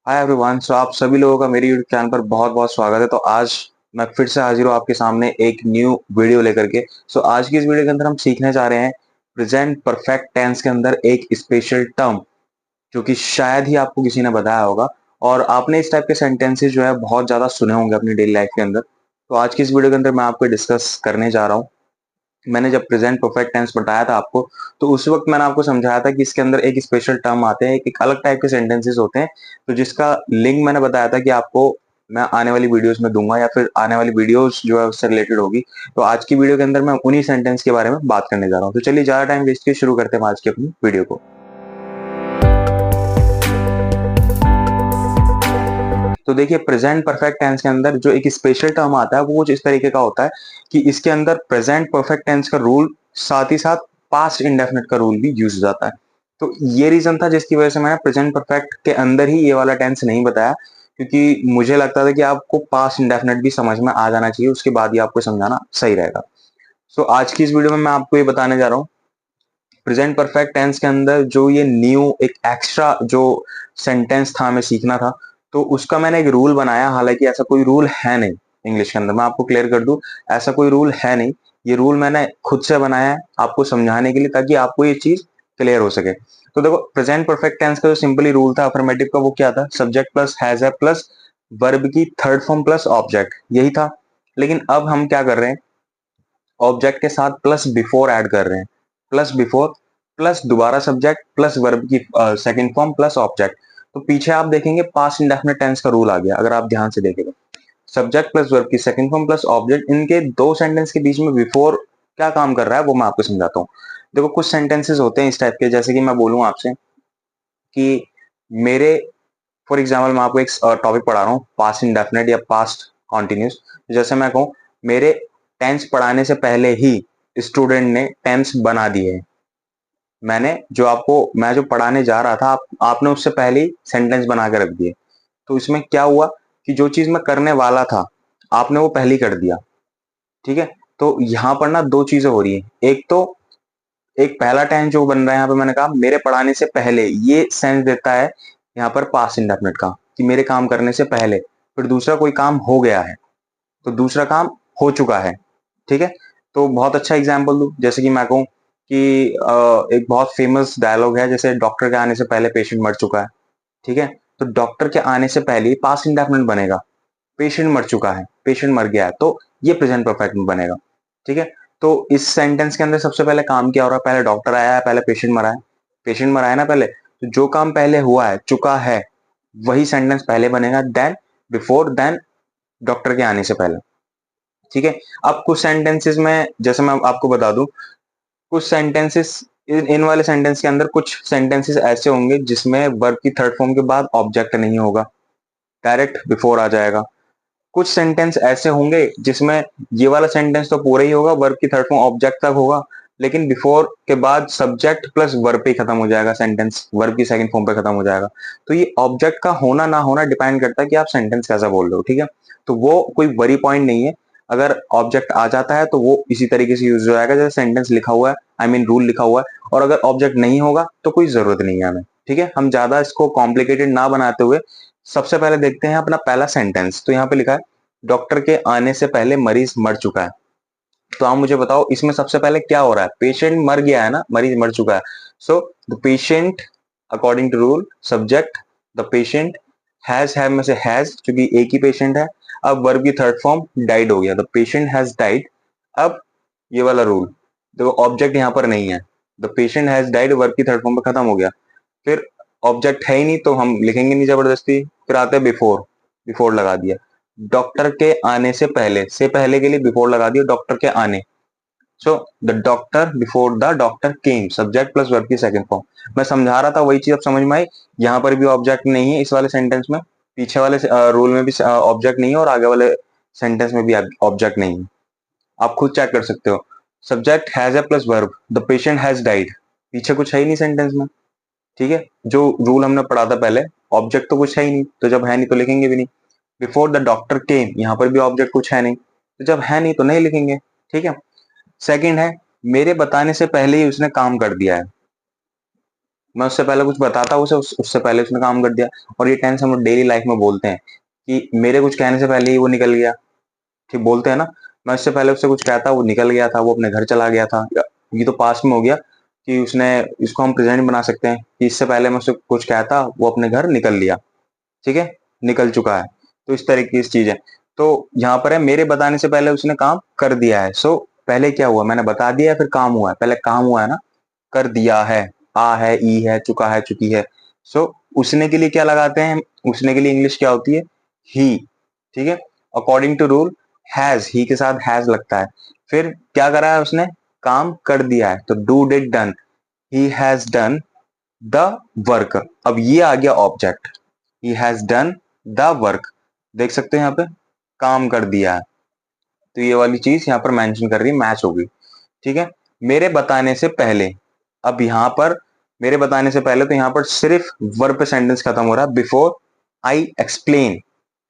Hi everyone. सो आप सभी लोगों का मेरे यूट्यूब चैनल पर बहुत बहुत स्वागत है। तो आज मैं फिर से हाजिर हूँ आपके सामने एक न्यू वीडियो लेकर के। आज की इस वीडियो के अंदर हम सीखने जा रहे हैं प्रेजेंट परफेक्ट टेंस के अंदर एक स्पेशल टर्म जो कि शायद ही आपको किसी ने बताया होगा, और आपने इस टाइप के सेंटेंसेस जो है बहुत ज्यादा सुने होंगे अपनी डेली लाइफ के अंदर। तो आज की इस वीडियो के अंदर मैं आपको डिस्कस करने जा रहा हूँ। मैंने जब प्रेजेंट परफेक्ट टेंस बताया था आपको, तो उस वक्त मैंने आपको समझाया था कि इसके अंदर एक स्पेशल टर्म आते हैं, एक अलग टाइप के सेंटेंसेस होते हैं। तो जिसका लिंक मैंने बताया था कि आपको मैं आने वाली वीडियोस में दूंगा, या फिर आने वाली वीडियोस जो है उससे रिलेटेड होगी। तो आज की वीडियो के अंदर मैं उन्हीं सेंटेंस के बारे में बात करने जा रहा हूँ। तो चलिए ज्यादा टाइम वेस्ट किए शुरू करते हैं आज की अपनी वीडियो को। तो देखिए, प्रेजेंट परफेक्ट टेंस के अंदर जो एक स्पेशल टर्म आता है वो कुछ इस तरीके का होता है कि इसके अंदर प्रेजेंट परफेक्ट टेंस का रूल साथ ही साथ पास्ट इंडेफिनिट का रूल भी यूज हो जाता है। तो ये रीजन था जिसकी वजह से मैंने प्रेजेंट परफेक्ट के अंदर ही ये वाला टेंस नहीं बताया, क्योंकि मुझे लगता था कि आपको पास्ट इंडेफिनिट भी समझ में आ जाना चाहिए, उसके बाद ही आपको समझाना सही रहेगा। आज की इस वीडियो में मैं आपको ये बताने जा रहा हूँ प्रेजेंट परफेक्ट टेंस के अंदर जो ये न्यू एक एक्स्ट्रा जो सेंटेंस था हमें सीखना था। तो उसका मैंने एक रूल बनाया, हालांकि ऐसा कोई रूल है नहीं इंग्लिश के अंदर। मैं आपको क्लियर कर दूं, ऐसा कोई रूल है नहीं। ये रूल मैंने खुद से बनाया है आपको समझाने के लिए, ताकि आपको ये चीज क्लियर हो सके। तो देखो, प्रेजेंट परफेक्ट टेंस का जो सिंपली रूल था अफर्मेटिव का, वो क्या था? सब्जेक्ट प्लस हैज है प्लस वर्ब की थर्ड फॉर्म प्लस ऑब्जेक्ट, यही था। लेकिन अब हम क्या कर रहे हैं, ऑब्जेक्ट के साथ प्लस बिफोर ऐड कर रहे हैं। प्लस बिफोर प्लस दोबारा सब्जेक्ट प्लस वर्ब की सेकंड फॉर्म प्लस ऑब्जेक्ट। तो पीछे आप देखेंगे पास्ट इंडेफिनिट टेंस का रूल आ गया, अगर आप ध्यान से देखेंगे। सब्जेक्ट प्लस वर्ब की सेकंड फॉर्म प्लस ऑब्जेक्ट, इनके दो सेंटेंस के बीच में बिफोर क्या काम कर रहा है वो मैं आपको समझाता हूँ। देखो, कुछ सेंटेंसेस होते हैं इस टाइप के, जैसे कि मैं बोलूँ आपसे कि मेरे, फॉर एग्जाम्पल मैं आपको एक टॉपिक पढ़ा रहा हूँ, पास्ट इंडेफिनिट या पास्ट कॉन्टिन्यूस। जैसे मैं कहूँ मेरे टेंस पढ़ाने से पहले ही स्टूडेंट ने टेंस बना दिए। मैं जो पढ़ाने जा रहा था, आपने उससे पहले ही सेंटेंस बना के रख दिए। तो इसमें क्या हुआ कि जो चीज मैं करने वाला था आपने वो पहले ही कर दिया। ठीक है। तो यहाँ पर ना दो चीजें हो रही है। एक तो एक पहला टेंस जो बन रहा है यहाँ पे, मैंने कहा मेरे पढ़ाने से पहले, ये सेंस देता है यहाँ पर पास्ट इंडेफिनिट का, कि मेरे काम करने से पहले। फिर दूसरा कोई काम हो गया है, तो दूसरा काम हो चुका है। ठीक है। तो बहुत अच्छा एग्जाम्पल दूं, जैसे कि मैं कहूँ कि एक बहुत फेमस डायलॉग है, जैसे डॉक्टर के आने से पहले पेशेंट मर चुका है। ठीक है। तो डॉक्टर के आने से पहले पास्ट इंडेफिनिट बनेगा, पेशेंट मर चुका है, पेशेंट मर गया है, तो ये प्रेजेंट परफेक्ट में बनेगा। ठीक है। तो इस सेंटेंस के अंदर सबसे पहले काम क्या हो रहा है? पहले डॉक्टर आया है, पहले पेशेंट मरा है। पेशेंट मरा है ना पहले, तो जो काम पहले हुआ है, चुका है, वही सेंटेंस पहले बनेगा, देन बिफोर, देन डॉक्टर के आने से पहले। ठीक है। अब कुछ सेंटेंसेस में, जैसे मैं आपको बता दूं, कुछ सेंटेंसेस, इन वाले सेंटेंस के अंदर कुछ सेंटेंसेस ऐसे होंगे जिसमें वर्ब की थर्ड फॉर्म के बाद ऑब्जेक्ट नहीं होगा, डायरेक्ट बिफोर आ जाएगा। कुछ सेंटेंस ऐसे होंगे जिसमें ये वाला सेंटेंस तो पूरा ही होगा, वर्ब की थर्ड फॉर्म ऑब्जेक्ट तक होगा, लेकिन बिफोर के बाद सब्जेक्ट प्लस वर्ब पे ही खत्म हो जाएगा, सेंटेंस वर्ब की सेकंड फॉर्म पे खत्म हो जाएगा। तो ये ऑब्जेक्ट का होना ना होना डिपेंड करता है कि आप सेंटेंस कैसा बोल रहे हो। ठीक है। तो वो कोई वरी पॉइंट नहीं है। अगर ऑब्जेक्ट आ जाता है तो वो इसी तरीके से यूज हो जाएगा जैसे सेंटेंस लिखा हुआ है, आई मीन रूल लिखा हुआ है। और अगर ऑब्जेक्ट नहीं होगा तो कोई जरूरत नहीं है हमें। ठीक है। हम ज्यादा इसको कॉम्प्लिकेटेड ना बनाते हुए सबसे पहले देखते हैं अपना पहला सेंटेंस। तो यहाँ पे लिखा है डॉक्टर के आने से पहले मरीज मर चुका है। तो आप मुझे बताओ इसमें सबसे पहले क्या हो रहा है? पेशेंट मर गया है ना, मरीज मर चुका है। So the patient, according to rule, subject the patient, has में से हैज, क्योंकि एक ही पेशेंट है। अब वर्ब की थर्ड फॉर्म डाइड हो गया, द पेशेंट हैज डाइड। अब ये वाला रूल, देखो ऑब्जेक्ट यहाँ पर नहीं है, the patient has died verb की थर्ड फॉर्म पे खत्म हो गया। फिर ऑब्जेक्ट है ही नहीं तो हम लिखेंगे नहीं जबरदस्ती। फिर आते हैं बिफोर, बिफोर लगा दिया। डॉक्टर के आने से पहले के लिए बिफोर लगा दिया, डॉक्टर के आने। So the doctor before the doctor came, subject plus verb की सेकंड फॉर्म। मैं समझा रहा था वही चीज अब समझ में आई। यहाँ पर भी ऑब्जेक्ट नहीं है इस वाले सेंटेंस में, पीछे वाले रूल में भी ऑब्जेक्ट नहीं है, और आगे वाले सेंटेंस में भी ऑब्जेक्ट नहीं है। आप खुद चेक कर सकते हो। Subject has a plus verb, the patient has died, पीछे कुछ है ही नहीं सेंटेंस में। ठीक है। जो रूल हमने पढ़ा था पहले, ऑब्जेक्ट तो कुछ है ही नहीं, तो जब है नहीं तो लिखेंगे भी नहीं। बिफोर द डॉक्टर केम, यहाँ पर भी ऑब्जेक्ट कुछ है नहीं, तो जब है नहीं तो नहीं लिखेंगे। ठीक है। सेकंड है, मेरे बताने से पहले ही उसने काम कर दिया है। मैं उससे पहले कुछ बताता उसे, उससे पहले उसने काम कर दिया। और ये टेंस हम डेली लाइफ में बोलते हैं कि मेरे कुछ कहने से पहले ही वो निकल गया, ठीक बोलते हैं ना। मैं उससे पहले उससे कुछ कहता, वो निकल गया था, वो अपने घर चला गया था। ये तो पास्ट में हो गया कि उसने, इसको हम प्रेजेंट बना सकते हैं कि इससे पहले मैं उससे कुछ कहता, वो अपने घर निकल लिया, ठीक है, निकल चुका है। तो इस तरीके की चीज है। तो यहाँ पर है मेरे बताने से पहले उसने काम कर दिया है। सो पहले क्या हुआ, मैंने बता दिया है, फिर काम हुआ है। पहले काम हुआ है ना, कर दिया है, आ है, ई है, चुका है, चुकी है। सो उसने के लिए क्या लगाते हैं, उसने के लिए इंग्लिश क्या होती है, ही, ठीक है। अकॉर्डिंग टू रूल हैज, ही के साथ हैज लगता है। फिर क्या करा है उसने, काम कर दिया है, तो do did done, he has done the work. अब ये आ गया object, he has done the work, देख सकते हैं यहाँ पे, काम कर दिया है। तो ये वाली चीज यहाँ पर मेंशन कर रही है, मैच होगी, ठीक है। मेरे बताने से पहले, अब यहाँ पर मेरे बताने से पहले, तो यहाँ पर सिर्फ वर्ब पे सेंटेंस खत्म हो रहा है, बिफोर आई एक्सप्लेन,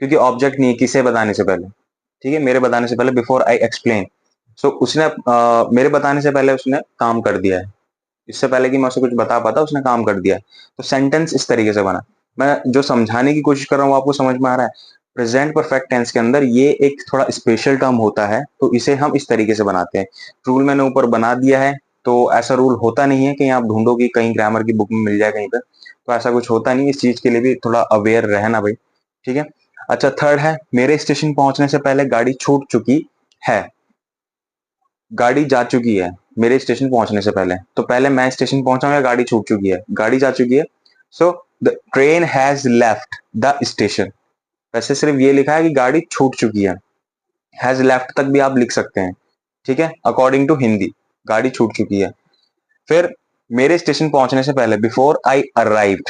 क्योंकि ऑब्जेक्ट नहीं है, किसे बताने से पहले, ठीक है, मेरे बताने से पहले, बिफोर आई एक्सप्लेन। सो उसने मेरे बताने से पहले उसने काम कर दिया है, इससे पहले कि मैं उसे कुछ बता पाता उसने काम कर दिया है। तो सेंटेंस इस तरीके से बना। मैं जो समझाने की कोशिश कर रहा हूँ आपको समझ में आ रहा है। प्रेजेंट परफेक्ट टेंस के अंदर ये एक थोड़ा स्पेशल टर्म होता है, तो इसे हम इस तरीके से बनाते हैं। रूल मैंने ऊपर बना दिया है, तो ऐसा रूल होता नहीं है कि आप ढूंढो कि कहीं ग्रामर की बुक में मिल जाए कहीं पर, तो ऐसा कुछ होता नहीं। इस चीज के लिए भी थोड़ा अवेयर रहना भाई, ठीक है। अच्छा, थर्ड है, मेरे स्टेशन पहुंचने से पहले गाड़ी छूट चुकी है। गाड़ी जा चुकी है मेरे स्टेशन पहुंचने से पहले, तो पहले मैं स्टेशन पहुंचा हूं या गाड़ी छूट चुकी है, गाड़ी जा चुकी है। So the train has left the station. वैसे सिर्फ ये लिखा है कि गाड़ी छूट चुकी है, हैज लेफ्ट तक भी आप लिख सकते हैं, ठीक है, अकॉर्डिंग टू हिंदी, गाड़ी छूट चुकी है। फिर मेरे स्टेशन पहुंचने से पहले, before I arrived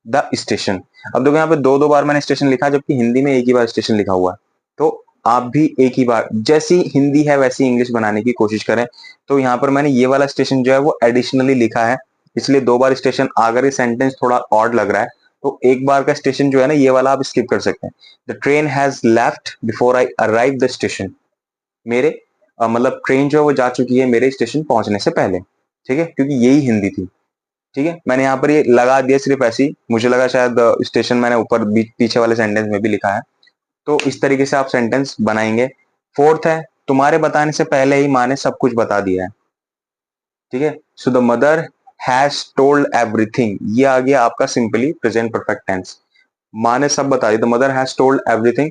the station. अब देखो यहाँ पे दो दो बार मैंने स्टेशन लिखा, जबकि हिंदी में एक ही बार स्टेशन लिखा हुआ है। तो आप भी एक ही बार, जैसी हिंदी है वैसी इंग्लिश बनाने की कोशिश करें। तो यहाँ पर मैंने ये वाला स्टेशन जो है वो एडिशनली लिखा है, इसलिए दो बार स्टेशन, अगर ये सेंटेंस थोड़ा ऑड लग रहा है तो एक बार का स्टेशन जो है ना, ये वाला आप स्किप कर सकते हैं। The train has left before I arrive the station. मेरे मतलब ट्रेन जो है वो जा चुकी है मेरे स्टेशन पहुंचने से पहले, ठीक है, क्योंकि यही हिंदी थी, ठीक है। मैंने यहाँ पर ये लगा दिया सिर्फ ऐसे ही, मुझे लगा शायद स्टेशन मैंने ऊपर पीछे वाले सेंटेंस में भी लिखा है। तो इस तरीके से आप सेंटेंस बनाएंगे। फोर्थ है, तुम्हारे बताने से पहले ही माँ ने सब कुछ बता दिया है, ठीक है। So the mother has told everything, ये आ गया आपका सिंपली प्रेजेंट परफेक्ट टेंस। माँ ने सब बता दिया, the mother has told everything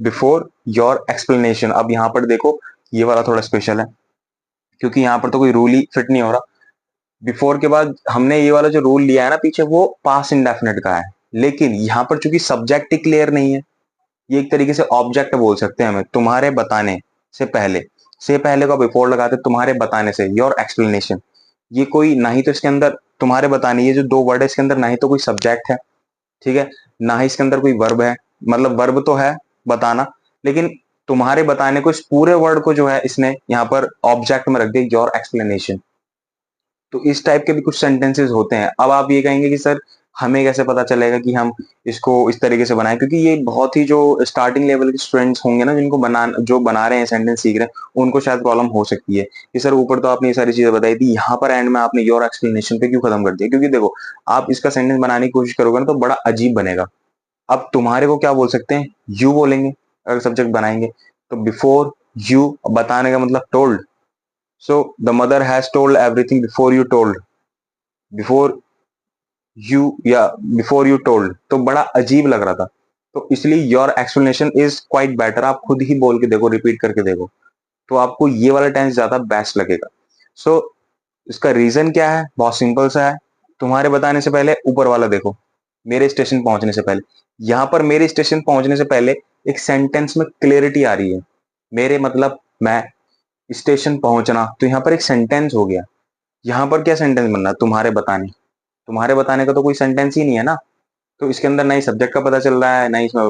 before your explanation. अब यहाँ पर देखो, ये वाला थोड़ा स्पेशल है, क्योंकि यहाँ पर तो कोई रूल ही फिट नहीं हो रहा। बिफोर के बाद हमने ये वाला जो रूल लिया है ना पीछे, वो पास इंडेफिनिट का है, लेकिन यहाँ पर चूंकि सब्जेक्ट ही क्लियर नहीं है, ये एक तरीके से ऑब्जेक्ट बोल सकते हैं हमें। तुम्हारे बताने से पहले का बिफोर लगाते, तुम्हारे बताने से, योर एक्सप्लेनेशन। ये कोई ना ही तो इसके अंदर तुम्हारे बताने, ये जो दो वर्ड है इसके अंदर ना ही तो कोई सब्जेक्ट है, ठीक है, ना ही इसके अंदर कोई वर्ब है। मतलब वर्ब तो है बताना, लेकिन तुम्हारे बताने को, इस पूरे वर्ड को जो है इसने यहाँ पर ऑब्जेक्ट में रख दिया, योर एक्सप्लेनेशन। तो इस टाइप के भी कुछ सेंटेंसेस होते हैं। अब आप ये कहेंगे कि सर हमें कैसे पता चलेगा कि हम इसको इस तरीके से बनाएं, क्योंकि ये बहुत ही जो स्टार्टिंग लेवल के स्टूडेंट्स होंगे ना, जिनको जो बना रहे हैं, सेंटेंस सीख रहे हैं, उनको शायद प्रॉब्लम हो सकती है कि सर ऊपर तो आपने ये सारी चीजें बताई थी, यहाँ पर एंड में आपने योर एक्सप्लेनेशन पे क्यों खत्म कर दिया। क्योंकि देखो, आप इसका सेंटेंस बनाने की कोशिश करोगे ना तो बड़ा अजीब बनेगा। अब तुम्हारे को क्या बोल सकते हैं, यू बोलेंगे अगर सब्जेक्ट बनाएंगे, तो बिफोर यू, बताने का मतलब told. So the mother has told everything before you told, before you या बिफोर यू टोल्ड, तो बड़ा अजीब लग रहा था। तो इसलिए your explanation is quite better, आप खुद ही बोल के देखो, रिपीट करके देखो, तो आपको ये वाला टेंस ज्यादा बेस्ट लगेगा। सो इसका रीजन क्या है, बहुत सिंपल सा है। तुम्हारे बताने से पहले ऊपर वाला देखो, मेरे स्टेशन पहुंचने से पहले, यहां पर मेरे स्टेशन पहुंचने से पहले एक सेंटेंस में क्लियरिटी आ रही है। मेरे मतलब मैं, स्टेशन पहुंचना, तो यहाँ पर एक सेंटेंस हो गया। यहाँ पर क्या सेंटेंस बनना, तुम्हारे बताने का तो कोई सेंटेंस ही नहीं है ना। तो इसके अंदर ना ही सब्जेक्ट का पता चल रहा है, ना ही इसमें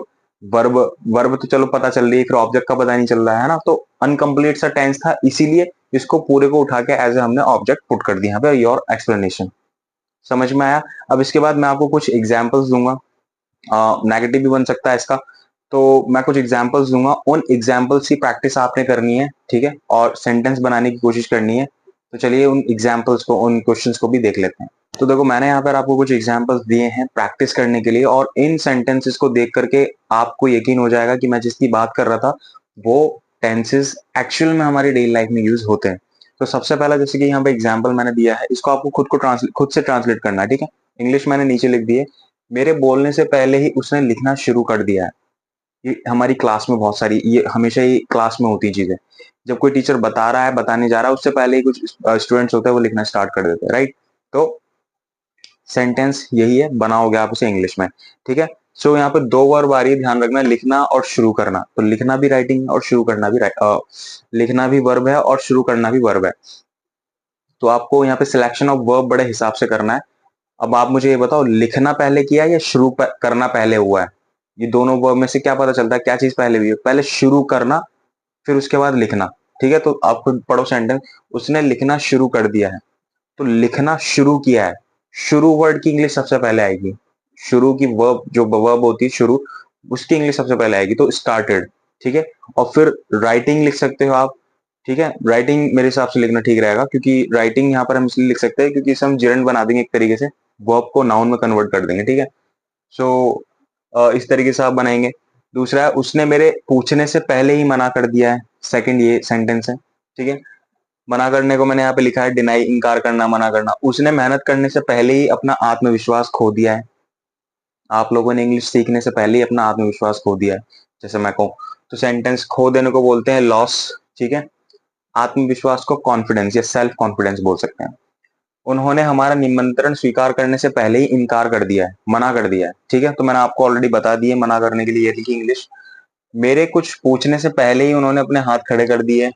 वर्ब, वर्ब तो चलो पता चल रही है, फिर ऑब्जेक्ट का पता नहीं चल रहा है ना, तो अनकंप्लीट सा टेंस था, इसीलिए इसको पूरे को उठा के एज ए हमने ऑब्जेक्ट पुट कर दिया यहाँ पे, योर एक्सप्लेनेशन। समझ में आया। अब इसके बाद मैं आपको कुछ एग्जाम्पल्स दूंगा, नेगेटिव भी बन सकता है इसका, तो मैं कुछ एग्जाम्पल्स दूंगा, उन एग्जाम्पल्स की प्रैक्टिस आपने करनी है, ठीक है, और सेंटेंस बनाने की कोशिश करनी है। तो चलिए उन एग्जाम्पल्स को, उन क्वेश्चंस को भी देख लेते हैं। तो देखो मैंने यहाँ पर आपको कुछ एग्जाम्पल्स दिए हैं प्रैक्टिस करने के लिए, और इन सेंटेंसेस को देख करके आपको यकीन हो जाएगा कि मैं जिसकी बात कर रहा था वो टेंसेस एक्चुअल में हमारी डेली लाइफ में यूज होते हैं। तो सबसे पहला जैसे कि यहाँ पे एग्जाम्पल मैंने दिया है, इसको आपको खुद से ट्रांसलेट करना है, ठीक है। इंग्लिश मैंने नीचे लिख दी है। मेरे बोलने से पहले ही उसने लिखना शुरू कर दिया है। ये हमारी क्लास में बहुत सारी, ये हमेशा ही क्लास में होती चीजें। जब कोई टीचर बता रहा है, बताने जा रहा है, उससे पहले ही कुछ स्टूडेंट्स होते हैं वो लिखना स्टार्ट कर देते हैं, राइट। तो सेंटेंस यही है, बनाओगे आप उसे इंग्लिश में, ठीक है। सो यहाँ पे दो वर्ब आ रही है, ध्यान रखना, लिखना और शुरू करना। तो लिखना भी राइटिंग है और शुरू करना भी लिखना भी वर्ब है और शुरू करना भी वर्ब है। तो आपको यहाँ पे सिलेक्शन ऑफ वर्ब बड़े हिसाब से करना है। अब आप मुझे ये बताओ, लिखना पहले किया या शुरू करना पहले हुआ है? ये दोनों वर्ब में से क्या पता चलता है, क्या चीज पहले हुई है? पहले शुरू करना, फिर उसके बाद लिखना, ठीक है। तो आप खुद पढ़ो सेंटेंस, उसने लिखना शुरू कर दिया है। तो लिखना शुरू किया है, शुरू वर्ड की इंग्लिश सबसे पहले आएगी। शुरू की वर्ब, जो वर्ब होती है शुरू, उसकी इंग्लिश सबसे पहले आएगी, तो स्टार्टेड, ठीक है। और फिर राइटिंग लिख सकते हो आप, ठीक है। राइटिंग मेरे हिसाब से लिखना ठीक रहेगा, क्योंकि राइटिंग यहाँ पर हम इसलिए लिख सकते हैं क्योंकि इसे हम जिरंड बना देंगे, एक तरीके से वर्ब को नाउन में कन्वर्ट कर देंगे, ठीक है। सो इस तरीके से आप बनाएंगे। दूसरा है, उसने मेरे पूछने से पहले ही मना कर दिया है। सेकंड ये सेंटेंस है, ठीक है। मना करने को मैंने यहाँ पे लिखा है डिनाई, इंकार करना, मना करना। उसने मेहनत करने से पहले ही अपना आत्मविश्वास खो दिया है। आप लोगों ने इंग्लिश सीखने से पहले ही अपना आत्मविश्वास खो दिया है, जैसे मैं कहूँ तो सेंटेंस खो देने को बोलते हैं लॉस, ठीक है। आत्मविश्वास को कॉन्फिडेंस या सेल्फ कॉन्फिडेंस बोल सकते हैं। उन्होंने हमारा निमंत्रण स्वीकार करने से पहले ही इनकार कर दिया है, मना कर दिया है, ठीक है। तो मैंने आपको ऑलरेडी बता दिया मना करने के लिए ये लिखी इंग्लिश। मेरे कुछ पूछने से पहले ही उन्होंने अपने हाथ खड़े कर दिए,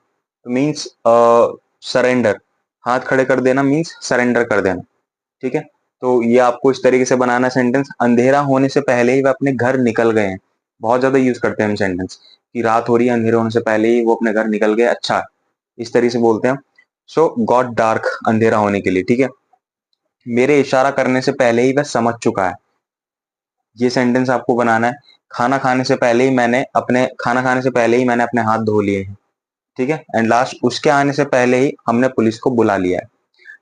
मीन्स सरेंडर। हाथ खड़े कर देना मीन्स सरेंडर कर देना, ठीक है। तो ये आपको इस तरीके से बनाना सेंटेंस। अंधेरा होने से पहले ही वे अपने घर निकल गए हैं। बहुत ज्यादा यूज करते हैं हम सेंटेंस कि रात हो रही है, अंधेरे होने से पहले ही वो अपने घर निकल गए, अच्छा, इस तरीके से बोलते हैं। सो गॉट डार्क, अंधेरा होने के लिए, ठीक है। मेरे इशारा करने से पहले ही वह समझ चुका है। ये सेंटेंस आपको बनाना है। खाना खाने से पहले ही मैंने अपने हाथ धो लिए हैं, ठीक है। एंड लास्ट, उसके आने से पहले ही हमने पुलिस को बुला लिया है।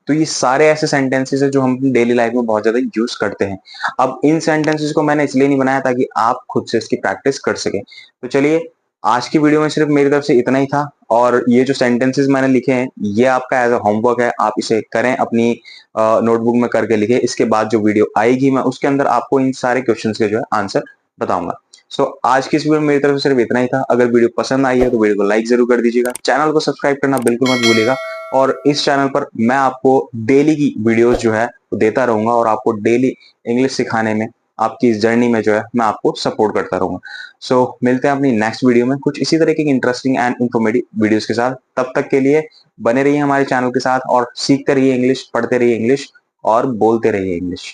तो ये सारे ऐसे सेंटेंसेस है जो हम डेली लाइफ में बहुत ज्यादा यूज करते हैं। अब इन सेंटेंसेस को मैंने इसलिए नहीं बनाया ताकि आप खुद से इसकी प्रैक्टिस कर सके। तो चलिए, आज की वीडियो में सिर्फ मेरी तरफ से इतना ही था, और ये जो सेंटेंसेस मैंने लिखे हैं ये आपका एज अ होमवर्क है, आप इसे करें, अपनी नोटबुक में करके लिखे। इसके बाद जो वीडियो आएगी मैं उसके अंदर आपको इन सारे क्वेश्चंस के जो है आंसर बताऊंगा। सो आज की इस वीडियो में मेरी तरफ से सिर्फ इतना ही था। अगर वीडियो पसंद आई है तो वीडियो को लाइक जरूर कर दीजिएगा, चैनल को सब्सक्राइब करना बिल्कुल मत भूलिएगा। और इस चैनल पर मैं आपको डेली की वीडियोस जो है वो देता रहूंगा, और आपको डेली इंग्लिश सिखाने में, आपकी इस जर्नी में जो है मैं आपको सपोर्ट करता रहूंगा। सो मिलते हैं अपनी नेक्स्ट वीडियो में कुछ इसी तरह की इंटरेस्टिंग एंड इंफॉर्मेटिव वीडियोस के साथ। तब तक के लिए बने रहिए हमारे चैनल के साथ और सीखते रहिए इंग्लिश, पढ़ते रहिए इंग्लिश और बोलते रहिए इंग्लिश।